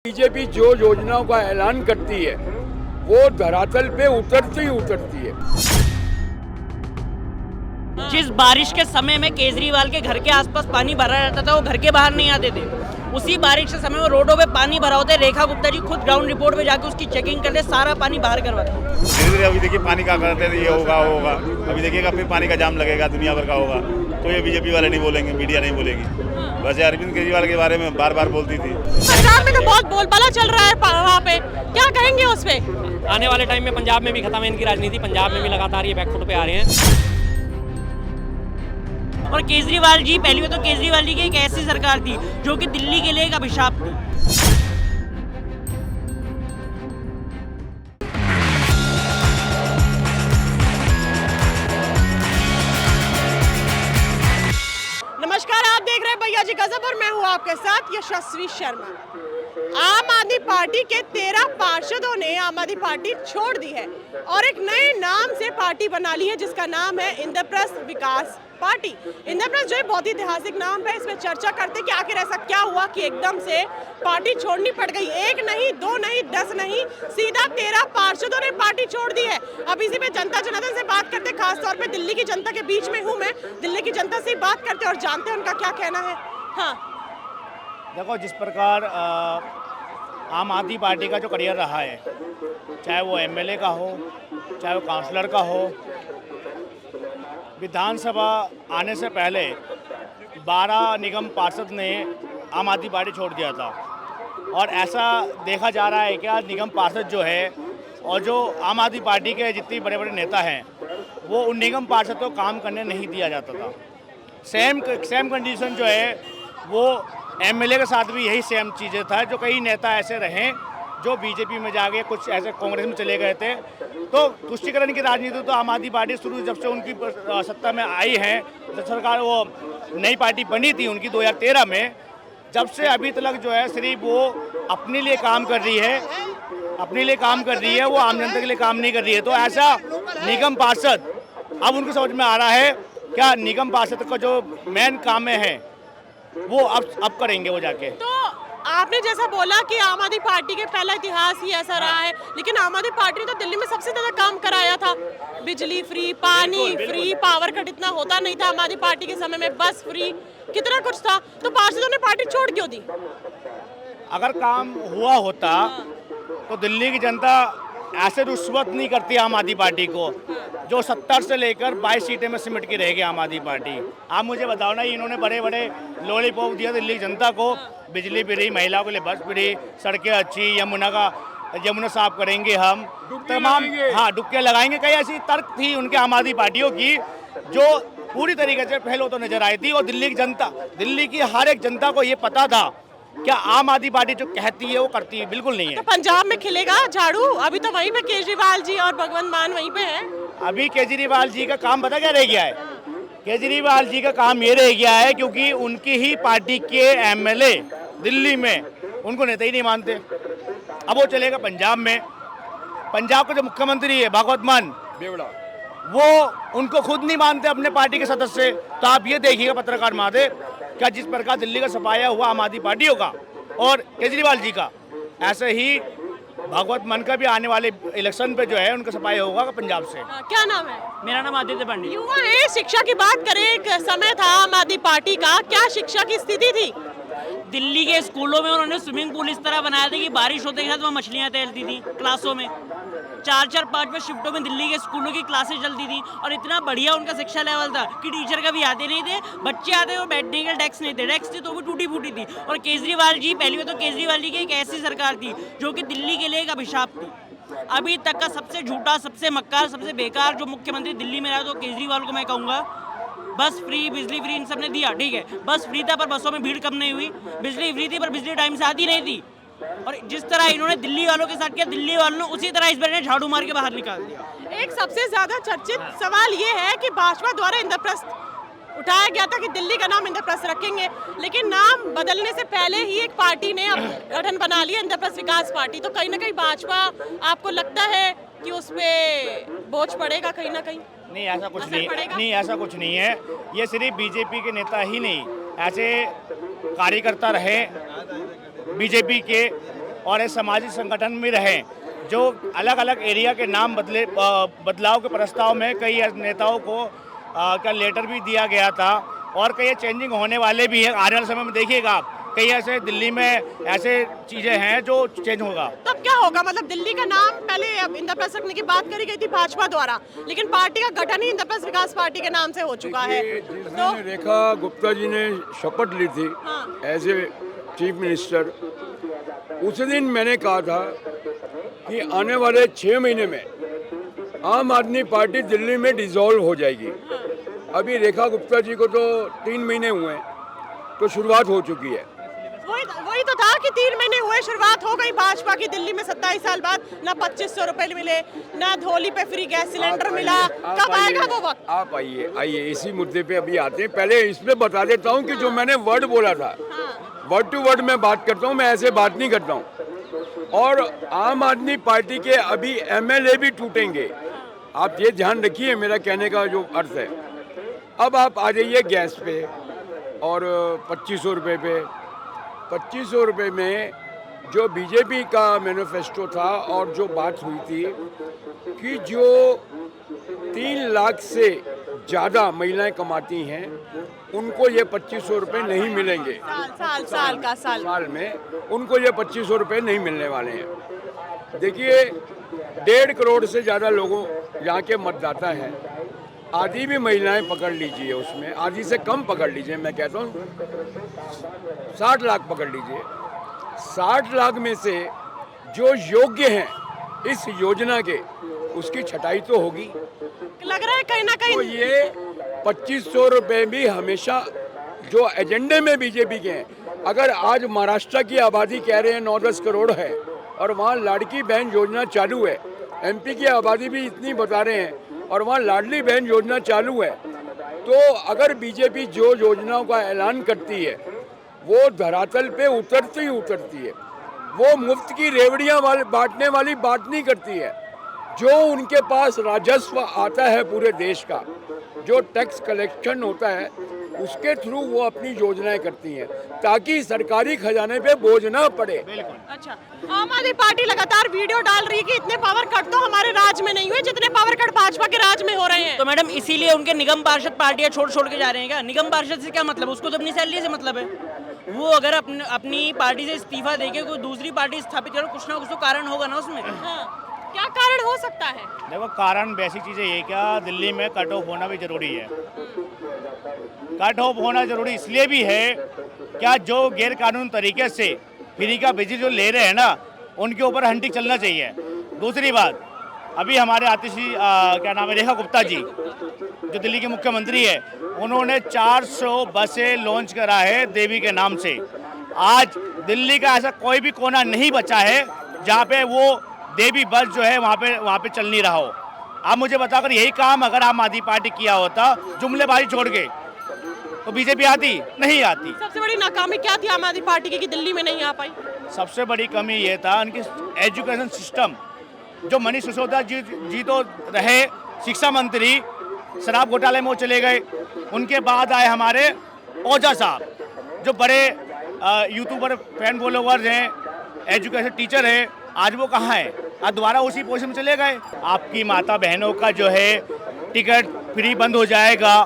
BJP जो योजनाओं का ऐलान करती है वो धरातल पे उतरती ही उतरती है। जिस बारिश के समय में केजरीवाल के घर के आसपास पानी भरा रहता था, वो घर के बाहर नहीं आते थे। उसी बारिश के समय में रोडों पे पानी भरा होता है। रेखा गुप्ता जी खुद ग्राउंड रिपोर्ट पे जाके उसकी चेकिंग करते, सारा पानी बाहर करवाते। धीरे-धीरे अभी देखिए पानी का करते हैं, ये होगा वो होगा। अभी देखिएगा फिर पानी का जाम लगेगा, दुनिया भर का होगा। तो ये बीजेपी वाले नहीं बोलेंगे, मीडिया नहीं बोलेगी। वैसे अरविंद केजरीवाल के बारे में बार-बार बोलती थी। पंजाब में तो बहुत बोलबाला चल रहा है वहाँ पे, क्या कहेंगे उस पे? आने वाले टाइम में पंजाब में भी खत्म है इनकी राजनीति। पंजाब में भी लगातार ये बैकफुट पे आ रहे हैं। और केजरीवाल जी, पहली बात तो केजरीवाल जी की एक ऐसी सरकार थी जो कि दिल्ली के लिए एक अभिशाप थी। नमस्कार, आप देख रहे हैं भैया जी गजब और मैं हूँ आपके साथ यशस्वी शर्मा। आम आदमी पार्टी के 13 पार्षदों ने आम आदमी पार्टी छोड़ दी है और एक नए नाम से पार्टी बना ली है जिसका नाम है इंद्रप्रस्थ विकास पार्टी। इंद्रप्रस्थ जो है बहुत ही ऐतिहासिक नाम है। इसमें चर्चा करते कि आखिर ऐसा क्या हुआ कि एकदम से पार्टी छोड़नी पड़ गई। एक नहीं, दो नहीं, 10 नहीं, सीधा 13 पार्षदों ने पार्टी छोड़ दी है। अब इसी पे जनता जनार्दन से बात करते, खासतौर पे दिल्ली की जनता के बीच में हूँ मैं। दिल्ली की जनता से बात करते और जानते हैं उनका क्या कहना है। हाँ, देखो, जिस प्रकार आम आदमी पार्टी का जो करियर रहा है, चाहे वो एमएलए का हो, चाहे वो काउंसलर का हो, विधानसभा आने से पहले 12 निगम पार्षद ने आम आदमी पार्टी छोड़ दिया था। और ऐसा देखा जा रहा है कि आज निगम पार्षद जो है और जो आम आदमी पार्टी के जितने बड़े बड़े नेता हैं, वो उन निगम पार्षद को काम करने नहीं दिया जाता था। सेम कंडीशन जो है वो एमएलए के साथ भी यही सेम चीज़ें था। जो कई नेता ऐसे रहे जो बीजेपी में जाके कुछ ऐसे कांग्रेस में चले गए थे। तो तुष्टीकरण की राजनीति तो आम आदमी पार्टी शुरू जब से उनकी सत्ता में आई है, जब सरकार वो नई पार्टी बनी थी उनकी 2013 में, जब से अभी तक जो है सिर्फ वो अपने लिए काम कर रही है, वो आम जनता के लिए काम नहीं कर रही है। तो ऐसा निगम पार्षद अब उनको समझ में आ रहा है क्या निगम पार्षद का जो मेन काम है वो अब करेंगे वो जाके। तो आपने जैसा बोला कि आम आदमी पार्टी के पहला इतिहास ही ऐसा रहा है, लेकिन आम आदमी पार्टी ने तो दिल्ली में सबसे ज्यादा काम कराया था। बिजली फ्री, पानी फ्री, पावर कट इतना होता नहीं था आम आदमी पार्टी के समय में, बस फ्री, कितना कुछ था। तो पार्षदों ने पार्टी छोड़ क्यों दी? अगर काम हुआ होता तो दिल्ली की जनता ऐसे रुश्वत नहीं करती आम आदमी पार्टी को, जो 70 से लेकर 22 सीटें में सिमट के रहेगी आम आदमी पार्टी। आप मुझे बताओ ना, इन्होंने बड़े बड़े लॉलीपॉप दिया दिल्ली की जनता को, बिजली फ्री, महिलाओं के लिए बस फ्री, सड़कें अच्छी, यमुना साफ करेंगे हम, तमाम डुबकियाँ लगाएंगे। कई ऐसी तर्क थी उनके आम आदमी पार्टियों की जो पूरी तरीके से पहले तो नजर आई थी। और दिल्ली की हर एक जनता को ये पता था क्या आम आदमी पार्टी जो कहती है वो करती है, बिल्कुल नहीं है। तो पंजाब में खिलेगा झाड़ू? अभी तो वहीं पे केजरीवाल जी और भगवंत मान वहीं पे हैं। अभी केजरीवाल जी का काम पता क्या रह गया है? केजरीवाल जी का काम ये रह गया है क्योंकि उनकी ही पार्टी के एमएलए दिल्ली में उनको नेता ही नहीं मानते। अब वो चलेगा पंजाब में। पंजाब का जो मुख्यमंत्री है भगवंत मान, वो उनको खुद नहीं मानते अपने पार्टी के सदस्य। तो आप ये देखिएगा पत्रकार महोदय, क्या जिस प्रकार दिल्ली का सफाया हुआ आम आदमी पार्टियों का और केजरीवाल जी का, ऐसे ही भगवंत मान का भी आने वाले इलेक्शन पे जो है उनका सफाया होगा पंजाब से। क्या नाम है? मेरा नाम आदित्य पांडे। युवा है, शिक्षा की बात करें, एक समय था आम आदमी पार्टी का, क्या शिक्षा की स्थिति थी? दिल्ली के स्कूलों में उन्होंने स्विमिंग पूल इस तरह बनाया था कि बारिश होते के साथ वहाँ मछलियाँ तैरती थी क्लासों में। 4-4, 5-5 शिफ्टों में दिल्ली के स्कूलों की क्लासेस चलती थी और इतना बढ़िया उनका शिक्षा लेवल था कि टीचर कभी आते नहीं थे, बच्चे आते और बैठने के डेस्क नहीं थे, डेस्क थी तो भी टूटी फूटी थी। और केजरीवाल जी, पहली बात तो केजरीवाल जी की एक ऐसी सरकार थी जो कि दिल्ली के लिए एक अभिशाप थी। अभी तक का सबसे झूठा, सबसे मक्कार, सबसे बेकार जो मुख्यमंत्री दिल्ली में रहा तो केजरीवाल को मैं कहूँगा। बस फ्री, बिजली फ्री इन सब ने दिया, ठीक है, बस फ्री था पर बसों में भीड़ कम नहीं हुई। बिजली फ्री थी पर बिजली टाइम से आती नहीं थी। और जिस तरह इन्होंने दिल्ली वालों के साथ किया, दिल्ली वालों ने उसी तरह इस बार ने झाड़ू मार के बाहर निकाल दिया। एक सबसे ज्यादा चर्चित सवाल ये है कि भाजपा द्वारा इंद्रप्रस्थ उठाया गया था कि दिल्ली का नाम इंद्रप्रस्थ रखेंगे, लेकिन नाम बदलने से पहले ही एक पार्टी ने अब गठन बना लिया, इंद्रप्रस्थ विकास पार्टी। तो कहीं ना कहीं भाजपा, आपको लगता है कि उस पे बोझ पड़ेगा कहीं ना कहीं? नहीं, ऐसा कुछ नहीं, ऐसा कुछ नहीं है। ये सिर्फ बीजेपी के नेता ही नहीं, ऐसे कार्यकर्ता रहे बीजेपी के और एक सामाजिक संगठन में रहें। जो अलग अलग एरिया के नाम बदलाव के प्रस्ताव में कई नेताओं को क्या लेटर भी दिया गया था और कई चेंजिंग होने वाले भी है। आने वाले समय में देखिएगा आप, कई ऐसे दिल्ली में ऐसे चीज़ें हैं जो चेंज होगा। तब क्या होगा? मतलब दिल्ली का नाम पहले इंद्रप्रस्थ रखने की बात करी गई थी भाजपा द्वारा, लेकिन पार्टी का गठन ही इंद्रप्रस्थ विकास पार्टी के नाम से हो चुका है। तो रेखा गुप्ता जी ने शपथ ली थी एज ए चीफ मिनिस्टर, उस दिन मैंने कहा था कि आने वाले 6 महीने में आम आदमी पार्टी दिल्ली में डिसॉल्व हो जाएगी। अभी रेखा गुप्ता जी को तो 3 महीने हुए हैं, तो शुरुआत हो चुकी है। वही तो था कि 3 महीने हुए, शुरुआत हो गई भाजपा की। दिल्ली में 27 साल बाद ना 2500 रुपए मिले, ना धोली पे फ्री गैस सिलेंडर मिला। कब आएगा वो वक्त? आप आइए इसी मुद्दे पे अभी आते हैं। पहले इसमें बता देता हूँ कि जो मैंने वर्ड बोला था, वर्ड टू वर्ड मैं बात करता हूँ, मैं ऐसे बात नहीं करता हूँ। और आम आदमी पार्टी के अभी MLA भी टूटेंगे, आप ये ध्यान रखिए मेरा कहने का जो अर्थ है। अब आप आ जाइए गैस पे और 2500 रुपये पे। 2500 रुपये में जो बीजेपी का मैनिफेस्टो था और जो बात हुई थी कि जो 3 लाख से ज़्यादा महिलाएं कमाती हैं उनको ये 2500 रुपये नहीं मिलेंगे। साल में उनको ये 2500 रुपये नहीं मिलने वाले हैं। देखिए 1.5 करोड़ से ज़्यादा लोगों यहाँ के मतदाता हैं, आधी भी महिलाएं पकड़ लीजिए, उसमें आधी से कम पकड़ लीजिए, मैं कहता हूँ 60 लाख पकड़ लीजिए। 60 लाख में से जो योग्य हैं इस योजना के, उसकी छटाई तो होगी। लग रहा है कहीं ना कहीं तो ये 2500 रुपये भी हमेशा जो एजेंडे में बीजेपी के हैं। अगर आज महाराष्ट्र की आबादी कह रहे हैं 9-10 करोड़ है और वहाँ लाड़की बहन योजना चालू है, MP की आबादी भी इतनी बता रहे हैं और वहाँ लाडली बहन योजना चालू है, तो अगर बीजेपी जो योजनाओं का ऐलान करती है वो धरातल पे उतरती ही उतरती है। वो मुफ्त की रेवड़ियाँ बांटने वाली बात नहीं करती है। जो उनके पास राजस्व आता है पूरे देश का, जो टैक्स कलेक्शन होता है, उसके थ्रू वो अपनी योजनाएं करती हैं ताकि सरकारी खजाने पे बोझ ना पड़े। अच्छा, आम आदमी पार्टी लगातार वीडियो डाल रही है कि इतने पावर कट तो हमारे राज्य में नहीं हुए जितने पावर कट भाजपा के राज्य में हो रहे हैं। तो मैडम इसीलिए उनके निगम पार्षद पार्टियां छोड़ के जा रहे हैं क्या? निगम पार्षद से क्या मतलब? उसको तो अपनी सैलरी से मतलब है। वो अगर अपनी पार्टी से इस्तीफा देके कोई दूसरी पार्टी स्थापित करो, कुछ ना कुछ तो कारण होगा ना उसमें। क्या कारण हो सकता है? देखो, कारण बेसिक चीज़ें ये क्या, दिल्ली में कट ऑफ होना भी जरूरी है। कट ऑफ होना जरूरी इसलिए भी है क्या, जो गैर कानूनी तरीके से फ्री का बिजली जो ले रहे हैं ना, उनके ऊपर हंटिंग चलना चाहिए। दूसरी बात, अभी हमारे आतिशी क्या नाम है, रेखा गुप्ता जी जो दिल्ली के मुख्यमंत्री है, उन्होंने 400 बसें लॉन्च करा है देवी के नाम से। आज दिल्ली का ऐसा कोई भी कोना नहीं बचा है जहाँ पे वो देवी बस जो है वहाँ पे चल नहीं रहा हो। आप मुझे बताकर यही काम अगर आम आदमी पार्टी किया होता जुमलेबाजी छोड़ के, तो बीजेपी आती नहीं आती। सबसे बड़ी नाकामी क्या थी आम आदमी पार्टी की कि दिल्ली में नहीं आ पाई? सबसे बड़ी कमी ये था उनकी एजुकेशन सिस्टम। जो मनीष सिसोदिया जी तो रहे शिक्षा मंत्री, शराब घोटाले में वो चले गए। उनके बाद आए हमारे ओझा साहब जो बड़े यूट्यूबर फैन फॉलोवर्स हैं, एजुकेशन टीचर है, आज वो कहाँ है? आज दोबारा उसी पोजीशन में चले गए। आपकी माता बहनों का जो है टिकट फ्री बंद हो जाएगा,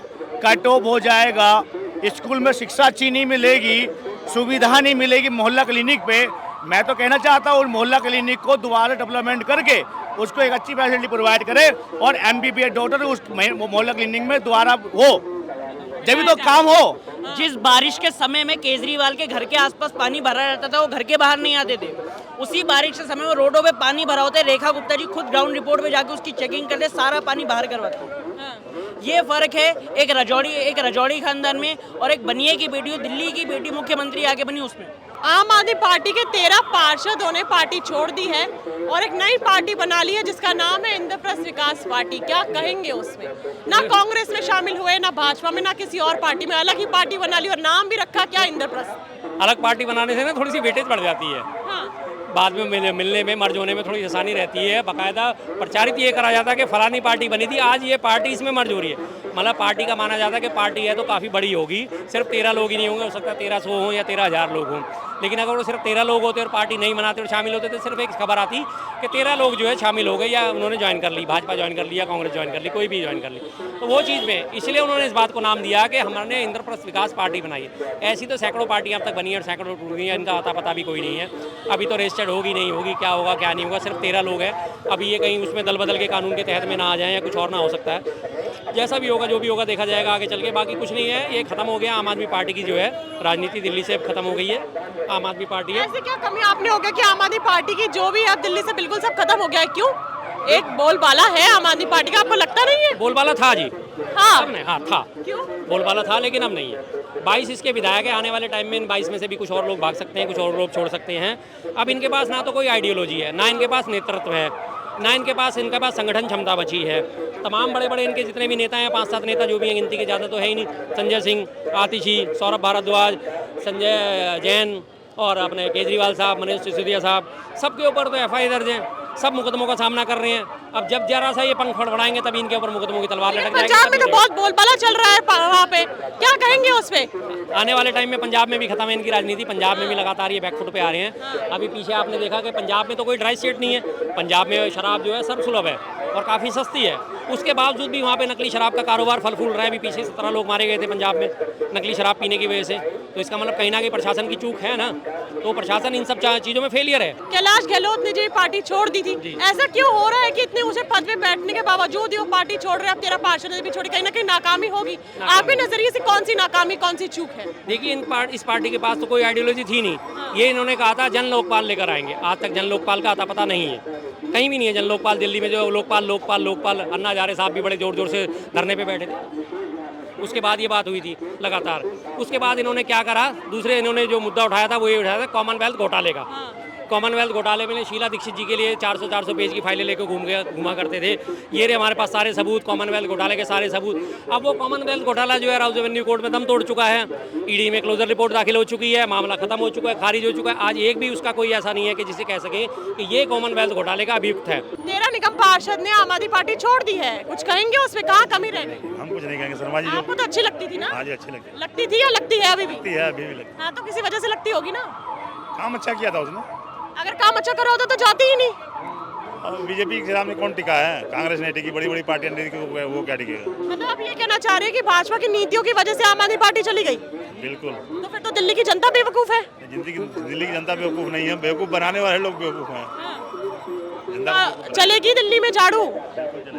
कट ऑफ हो जाएगा, स्कूल में शिक्षा अच्छी नहीं मिलेगी, सुविधा नहीं मिलेगी मोहल्ला क्लिनिक पे। मैं तो कहना चाहता हूँ मोहल्ला क्लिनिक को दोबारा डेवलपमेंट करके उसको एक अच्छी फैसिलिटी प्रोवाइड करे और MBBS डॉक्टर उस मोहल्ला क्लिनिक में दोबारा हो, जब भी तो काम हो। जिस बारिश के समय में केजरीवाल के घर के आसपास पानी भरा रहता था, वो घर के बाहर नहीं आते थे। उसी बारिश के समय में रोडों पे पानी भरा होता है, रेखा गुप्ता जी खुद ग्राउंड रिपोर्ट पे जाके उसकी चेकिंग करते, सारा पानी बाहर करवाते। ये फर्क है एक रजौड़ी खानदान में और एक बनिए की बेटी, दिल्ली की बेटी मुख्यमंत्री आगे बनी उसमें। आम आदमी पार्टी के 13 पार्षदों ने पार्टी छोड़ दी है और एक नई पार्टी बना ली है जिसका नाम है इंद्रप्रस्थ विकास पार्टी। क्या कहेंगे उसमें? ना कांग्रेस में शामिल हुए, ना भाजपा में, ना किसी और पार्टी में, अलग ही पार्टी बना ली और नाम भी रखा क्या, इंद्रप्रस्थ। अलग पार्टी बनाने से ना थोड़ी सी वेटेज बढ़ जाती है। बाद में मिलने में, मर्ज होने में थोड़ी आसानी रहती है। बाकायदा प्रचारित ये करा जाता है कि फलानी पार्टी बनी थी, आज ये पार्टी इसमें मर्ज हो रही है। मतलब पार्टी का माना जाता है कि पार्टी है तो काफ़ी बड़ी होगी, सिर्फ 13 लोग ही नहीं होंगे, हो सकता है 1300 हों या 13,000 लोग हों। लेकिन अगर वो सिर्फ 13 लोग होते और पार्टी नहीं बनाते और शामिल होते तो सिर्फ एक खबर आती कि 13 लोग जो है शामिल हो गए या उन्होंने ज्वाइन कर ली, भाजपा ज्वाइन कर ली या कांग्रेस ज्वाइन कर ली, कोई भी ज्वाइन कर ली। तो वो चीज़ में इसलिए उन्होंने इस बात को नाम दिया कि हमने इंद्रप्रस्थ विकास पार्टी बनाई है। ऐसी तो सैकड़ों पार्टियाँ अब तक बनी है और सैकड़ों टूट गई हैं, इनका अता पता भी कोई नहीं है। अभी तो रजिस्टर्ड होगी नहीं होगी, क्या होगा क्या नहीं होगा, सिर्फ 13 लोग हैं। अभी ये कहीं उसमें दल बदल के कानून के तहत में ना आ जाए या कुछ और ना हो सकता है। जैसा भी होगा जो भी होगा देखा जाएगा आगे चल के। बाकी कुछ नहीं है, ये खत्म हो गया। आम आदमी पार्टी की जो है राजनीति दिल्ली से खत्म हो गई है, आम आदमी पार्टी है। ऐसी क्या कमी आपने हो गया कि आम आदमी पार्टी की जो भी अब दिल्ली से बिल्कुल सब खत्म हो गया है? क्यों? एक बोलबाला है आम आदमी पार्टी का, आपको लगता नहीं है? बोलबाला था जी, हाँ, सबने हाँ था, क्यों? बोलबाला था लेकिन अब नहीं है। 22 इसके विधायक है, आने वाले टाइम में इन 22 में से भी कुछ और लोग भाग सकते हैं, कुछ और लोग छोड़ सकते हैं। अब इनके पास ना तो कोई आइडियोलॉजी है, ना इनके पास नेतृत्व है, ना इनके पास संगठन क्षमता बची है। तमाम बड़े बड़े इनके जितने भी नेता हैं, 5-7 नेता जो भी हैं, गिनती के ज़्यादा तो है ही नहीं, संजय सिंह, आतिशी, सौरभ भारद्वाज, संजय जैन और अपने केजरीवाल साहब, मनीष सिसोदिया साहब, सबके ऊपर तो FIR दर्ज है, सब मुकदमों का सामना कर रहे हैं। अब जब जरा सा ये पंख फड़फड़ाएंगे तभी इनके ऊपर मुकदमों की तलवार लटक जाएगी। पंजाब में तो बहुत बोलबाला चल रहा है वहाँ पे, क्या कहेंगे उस पे? आने वाले टाइम में पंजाब में भी खत्म है इनकी राजनीति। पंजाब में भी लगातार ये बैकफुट पे आ रहे हैं। अभी पीछे आपने देखा कि पंजाब में तो कोई ड्राई स्टेट नहीं है, पंजाब में शराब जो है सर्वसुलभ है और काफ़ी सस्ती है। उसके बावजूद भी वहाँ पे नकली शराब का कारोबार फल फूल रहा है। अभी पीछे 17 लोग मारे गए थे पंजाब में नकली शराब पीने की वजह से। तो इसका मतलब कहीं ना कहीं प्रशासन की चूक है ना, तो प्रशासन इन सब चीज़ों में फेलियर है। कैलाश गहलोत ने जो पार्टी छोड़ दी थी, ऐसा क्यों हो रहा है कि इतने ऊंचे पद पे बैठने के बावजूद ही वो पार्टी छोड़ रहे हैं? अब 13 पार्षद ने भी छोड़ी, कहीं ना कहीं नाकामी होगी। आपके नजरिए से कौन सी नाकामी, कौन सी चूक है? देखिए इस पार्टी के पास तो कोई आइडियोलॉजी थी नहीं। ये इन्होंने कहा था जन लोकपाल लेकर आएंगे, आज तक जन लोकपाल का आता पता नहीं है, कहीं भी नहीं है जन लोकपाल। दिल्ली में जो लोकपाल अन्ना हजारे साहब भी बड़े जोर जोर से धरने पे बैठे थे। उसके बाद ये बात हुई थी लगातार। उसके बाद इन्होंने क्या करा, दूसरे इन्होंने जो मुद्दा उठाया था वो ये उठाया था कॉमनवेल्थ घोटाले का। कॉमनवेल्थ घोटाले में शीला दीक्षित जी के लिए 400 पेज की फाइलें लेकर घूमा करते थे। ये रहे हमारे पास सारे सबूत, कॉमनवेल्थ घोटाले के सारे सबूत। अब वो कॉमनवेल्थ घोटाला जो है राउज एवेन्यू कोर्ट में दम तोड़ चुका है, ईडी में क्लोजर रिपोर्ट दाखिल हो चुकी है, मामला खत्म हो चुका है, खारिज हो चुका है। आज एक भी उसका कोई ऐसा नहीं है कि जिसे कह सके कि ये कॉमनवेल्थ घोटाले का अभियुक्त है। 13 निगम पार्षद ने आम आदमी पार्टी छोड़ दी है, कुछ कहेंगे उसमें? कहाँ कमी रह गई? हम कुछ नहीं कहेंगे शर्मा जी। आपको तो अच्छी लगती थी ना? हाँ जी, अच्छी लगती थी या लगती है अभी भी? लगती है, अभी भी लगती हाँ, तो किसी वजह से लगती होगी ना। है। काम अच्छा किया था उसने। अगर काम अच्छा करो तो जाती ही नहीं। और बीजेपी के सामने कौन टिका है? कांग्रेस ने टिकी, बड़ी बड़ी पार्टियां ने टिकी, वो क्या टिकेगा? मतलब आप ये कहना चाह रहे हैं कि भाजपा की नीतियों की वजह से आम आदमी पार्टी चली गई? बिल्कुल। तो फिर तो दिल्ली की जनता बेवकूफ है। दिल्ली की जनता बेवकूफ़ नहीं है, बेवकूफ़ बनाने वाले लोग बेवकूफ़ हैं। चलेगी दिल्ली में झाड़ू?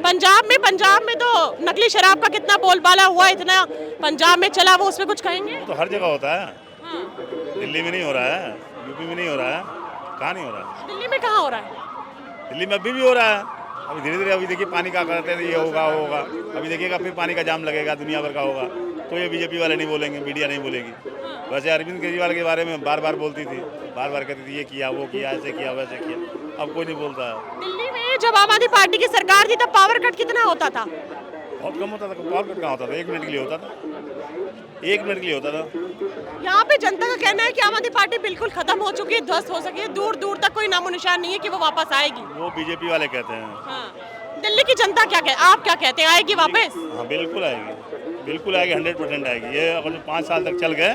पंजाब में तो नकली शराब का कितना बोलबाला हुआ, इतना पंजाब में चला, वो उसमें कुछ कहेंगे? तो हर जगह होता है, दिल्ली में नहीं हो रहा है, यूपी में नहीं हो रहा है, कहाँ नहीं हो रहा है? दिल्ली में कहाँ हो रहा है? दिल्ली में अभी भी हो रहा है। अभी धीरे धीरे, अभी देखिए पानी का करते हैं, ये होगा वो होगा, अभी देखिएगा फिर पानी का जाम लगेगा, दुनिया भर का होगा। तो ये बीजेपी वाले नहीं बोलेंगे, मीडिया नहीं बोलेगी। वैसे अरविंद केजरीवाल के बारे में बार बार बोलती थी, बार बार कहती थी ये किया वो किया, ऐसे किया वैसे किया। अब कोई नहीं बोलता है। दिल्ली में जब आम आदमी पार्टी की सरकार थी तब पावर कट कितना होता था? बहुत कम होता था। पावर कट कहाँ होता था? 1 मिनट के लिए होता था, 1 मिनट के लिए होता था। यहाँ पे जनता का कहना है कि आम आदमी पार्टी बिल्कुल खत्म हो चुकी है, ध्वस्त हो सकी है, दूर दूर तक कोई नामो निशान नहीं है कि वो वापस आएगी। वो बीजेपी वाले कहते हैं। हाँ। दिल्ली की जनता क्या कहती, आप क्या कहते हैं, आएगी वापस? हाँ बिल्कुल आएगी, बिल्कुल आएगी, 100% आएगी। ये अगर 5 साल तक चल गए,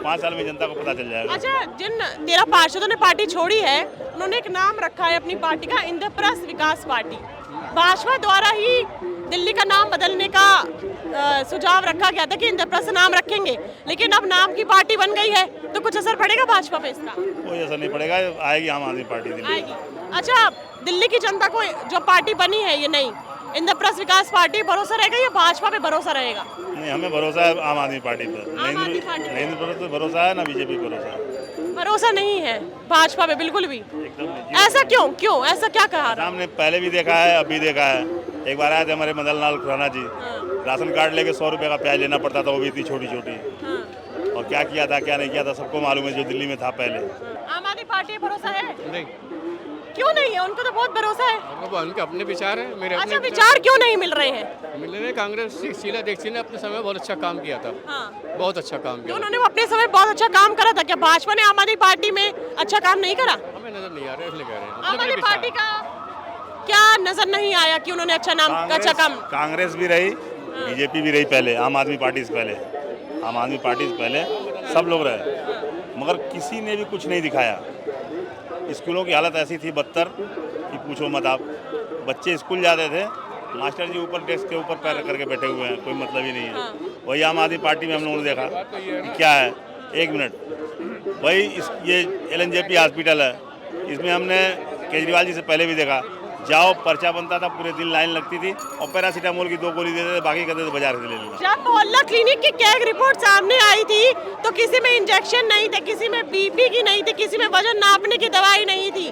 5 साल में जनता को पता चल जाएगा। अच्छा, जिन 13 पार्षदों ने पार्टी छोड़ी है, उन्होंने एक नाम रखा है अपनी पार्टी का, इंद्रप्रस्थ विकास पार्टी। भाजपा द्वारा ही दिल्ली का नाम बदलने का सुझाव रखा गया था कि इंद्रप्रस्थ नाम रखेंगे, लेकिन अब नाम की पार्टी बन गई है, तो कुछ असर पड़ेगा भाजपा पे इसका? कोई असर नहीं पड़ेगा, आएगी आम आदमी पार्टी दिल्ली। आएगी। अच्छा, दिल्ली की जनता को जो पार्टी बनी है ये नई इंद्रप्रस्थ विकास पार्टी, भरोसा रहेगा या भाजपा पे भरोसा रहेगा? नहीं, हमें भरोसा है आम आदमी पार्टी पर। नहीं पर भरोसा है ना बीजेपी पर भरोसा नहीं है भाजपा पे बिल्कुल भी। ऐसा क्यों ऐसा क्या कहा? हमने पहले भी देखा है, अब भी देखा है। एक बार आए थे हमारे मदन लाल खुराना जी, राशन कार्ड लेके 100 रुपये का प्याज लेना पड़ता था, वो भी इतनी छोटी छोटी। और क्या किया था क्या नहीं किया था सबको मालूम है, जो दिल्ली में था पहले। आम आदमी पार्टी भरोसा है? नहीं। क्यों नहीं है? उनको तो बहुत भरोसा है। उनके अपने विचार है, मेरे अच्छा, विचार क्यों नहीं मिल रहे हैं? मिल रहे। कांग्रेस शीला दीक्षित ने अपने समय बहुत अच्छा काम किया था। हाँ। बहुत अच्छा काम तो किया। उन्होंने अपने समय बहुत अच्छा काम करा था, क्या भाजपा ने आम आदमी पार्टी में अच्छा काम नहीं करा? हमें नजर नहीं आ रहा है, इसलिए कह रहे हैं। आम आदमी पार्टी का क्या नजर नहीं आया कि उन्होंने अच्छा काम? कांग्रेस भी रही, बीजेपी भी रही पहले, आम आदमी पार्टी से पहले, आम आदमी पार्टी से पहले सब लोग रहे, मगर किसी ने भी कुछ नहीं दिखाया। स्कूलों की हालत ऐसी थी बदतर कि पूछो मत आप। बच्चे स्कूल जाते थे, मास्टर जी ऊपर डेस्क के ऊपर पैर करके बैठे हुए हैं, कोई मतलब ही नहीं है। वही आम आदमी पार्टी में हम लोगों ने देखा कि क्या है। एक मिनट, वही ये LNJP हॉस्पिटल है, इसमें हमने केजरीवाल जी से पहले भी देखा, जाओ पर्चा बनता था, पूरे दिन लाइन लगती थी और पैरासीटामोल की 2 गोली देते थे, बाकी कहते थे बाजार से ले लेना। जब मोहल्ला क्लिनिक की कैग रिपोर्ट सामने आई थी तो किसी में इंजेक्शन नहीं थे, किसी में BP की नहीं थी, किसी में वजन नापने की दवाई नहीं थी,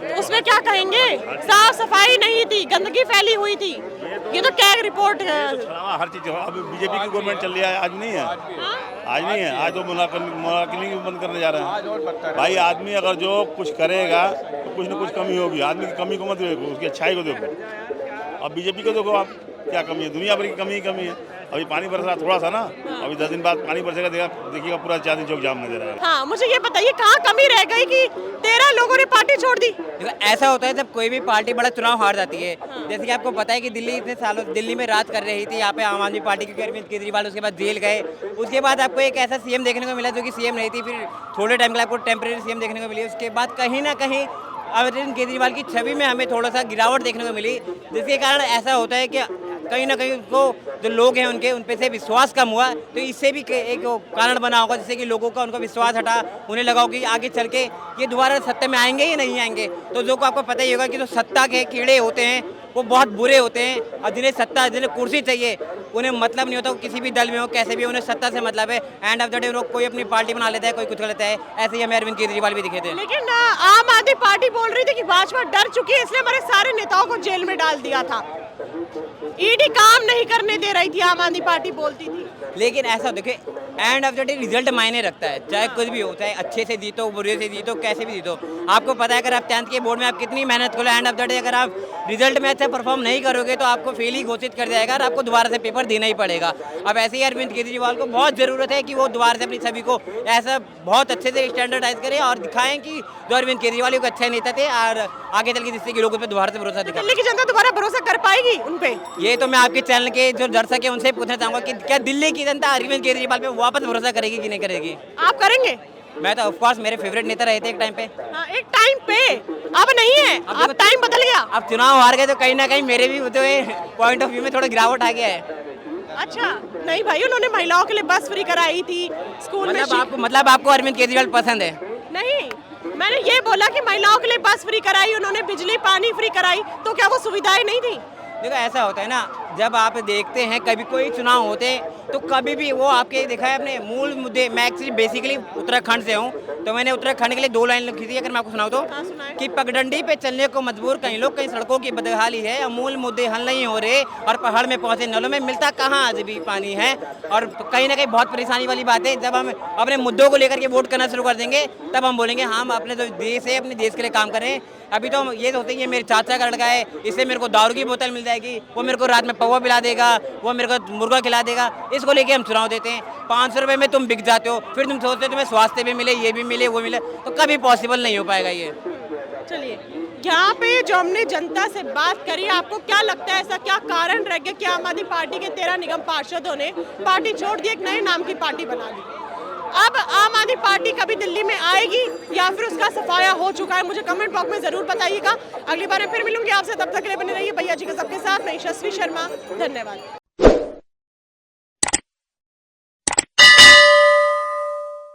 तो उसमें क्या कहेंगे? साफ सफाई नहीं थी, गंदगी फैली हुई थी। ये तो कैग रिपोर्ट है। हर चीज अब बीजेपी की गवर्नमेंट चल रही है, आज नहीं है, आज नहीं है, आज तो क्लिनिक बंद करने जा रहे हैं। भाई आदमी अगर जो कुछ करेगा तो कुछ न कुछ कमी होगी। आदमी की कमी को मत देखो, उसकी अच्छाई को देखो। अब बीजेपी को देखो आप, क्या कमी है? दुनिया भर की कमी ही कमी है। अभी पानी बरस रहा थोड़ा सा ना, अभी 10 दिन बाद पानी बरसेगा, देखिएगा पूरा चांदनी चौक जाम नजर आएगा। हाँ, मुझे ये बताइए कहाँ कमी रह गई कि 13 लोगों ने पार्टी छोड़ दी? देखो ऐसा होता है जब कोई भी पार्टी बड़ा चुनाव हार जाती है। जैसे कि आपको पता है कि दिल्ली इतने सालों दिल्ली में राज कर रही थी, यहाँ पे आम आदमी पार्टी के अरविंद केजरीवाल, उसके बाद जेल गए। उसके बाद आपको एक ऐसा CM देखने को मिला जो कि CM नहीं थी, फिर थोड़े टाइम के लिए आपको टेम्परेरी CM देखने को मिली। उसके बाद कहीं ना कहीं अरविंद केजरीवाल की छवि में हमें थोड़ा सा गिरावट देखने को मिली, जिसके कारण ऐसा होता है कि कहीं ना कहीं उनको जो लोग हैं उन पे से विश्वास कम हुआ। तो इससे भी एक कारण बना होगा जिससे कि लोगों का उनका विश्वास हटा, उन्हें लगा हो कि आगे चल के ये दोबारा सत्ता में आएंगे या नहीं आएंगे। तो जो को आपको पता ही होगा कि जो सत्ता के कीड़े होते हैं वो बहुत बुरे होते हैं, और जिन्हें सत्ता, जिन्हें कुर्सी चाहिए, उन्हें मतलब नहीं होता, किसी भी दल में हो कैसे भी, उन्हें सत्ता से मतलब है। एंड ऑफ द डे लोग कोई अपनी पार्टी बना लेता है, कोई कुछ कर लेता है। ऐसे ही हमें अरविंद केजरीवाल भी दिखे थे। लेकिन आम आदमी पार्टी बोल रही थी कि भाजपा डर चुकी है, इसलिए हमारे सारे नेताओं को जेल में डाल दिया था। ED काम नहीं करने दे रही थी, आम आदमी पार्टी बोलती थी। लेकिन ऐसा देखिए, end of the day result मायने रखता है, चाहे कुछ भी हो, चाहे अच्छे से जीतो, बुरे से जीतो, कैसे भी जीतो। आपको पता है अगर आप 10th के बोर्ड में आप कितनी मेहनत करो, एंड ऑफ द डे अगर आप रिजल्ट में अच्छा परफॉर्म नहीं करोगे तो आपको फेल ही घोषित कर जाएगा और आपको दोबारा से पेपर देना ही पड़ेगा। अब ऐसे ही अरविंद केजरीवाल को बहुत ज़रूरत है कि वो दोबारा से अपनी छवि को ऐसा बहुत अच्छे से स्टैंडर्डाइज करें और दिखाएं कि जो अरविंद केजरीवाल एक अच्छे नेता थे, और आगे चल के जिससे कि लोगों पर दोबारा से भरोसा दिखा। दिल्ली की जनता दोबारा भरोसा कर पाएगी उन पे? ये तो मैं आपके चैनल के जो दर्शक है उनसे पूछना चाहूँगा कि क्या दिल्ली की जनता अरविंद केजरीवाल पे वापस भरोसा करेगी कि नहीं करेगी? आप करेंगे? मैं तो ऑफ कोर्स, मेरे फेवरेट नेता रहे थे एक टाइम पे। हाँ, एक टाइम पे, अब नहीं है, अब टाइम बदल गया। अब चुनाव हार गए तो कहीं ना कहीं मेरे भी जो पॉइंट ऑफ व्यू में थोड़ा गिरावट आ गया है। अच्छा, नहीं भाई, उन्होंने महिलाओं के लिए बस फ्री कराई थी स्कूल में। मतलब आपको अरविंद केजरीवाल पसंद है? नहीं, मैंने ये बोला कि महिलाओं के लिए बस फ्री कराई, उन्होंने बिजली पानी फ्री कराई, तो क्या वो सुविधाएं नहीं थी? देखो ऐसा होता है ना, जब आप देखते हैं कभी कोई चुनाव होते हैं तो कभी भी वो आपके देखा है अपने मूल मुद्दे। मैं एक्चुअली बेसिकली उत्तराखंड से हूँ, तो मैंने उत्तराखंड के लिए 2 लाइन लिखी थी, अगर मैं आपको सुनाऊँ तो। हाँ, सुनाएं। कि पगडंडी पे चलने को मजबूर कई लोग, कई सड़कों की बदहाली है, मूल मुद्दे हल नहीं हो रहे, और पहाड़ में पहुंचे नलों में मिलता कहाँ आज भी पानी है। और कहीं ना कहीं बहुत परेशानी वाली बात है, जब हम अपने मुद्दों को लेकर के वोट करना शुरू कर देंगे तब हम बोलेंगे हम अपने जो देश है, अपने देश के लिए काम कर रहे हैं। अभी तो ये होते हैं, ये मेरे चाचा का लड़का है, इससे मेरे को दारू की बोतल मिल जाएगी, वो मेरे को रात में पौवा पिला देगा, वो मेरे को मुर्गा खिला देगा, इसको लेके हम चुनाव देते हैं। 500 रुपये में तुम बिक जाते हो, फिर तुम सोचते हो तुम्हें स्वास्थ्य भी मिले, ये भी मिले, वो मिले, तो कभी पॉसिबल नहीं हो पाएगा ये। चलिए, यहाँ पे जो हमने जनता से बात करी, आपको क्या लगता है ऐसा क्या कारण रह गया कि आम आदमी पार्टी के 13 निगम पार्षदों ने पार्टी छोड़ दी, एक नए नाम की पार्टी बना दी? अब आम आदमी पार्टी कभी दिल्ली में आएगी या फिर उसका सफाया हो चुका है? मुझे कमेंट बॉक्स में जरूर बताइएगा। अगली बार मैं फिर मिलूंगी आपसे, तब तक के लिए बने रहिए भैया जी का सबके साथ। मैं यशस्वी शर्मा, धन्यवाद।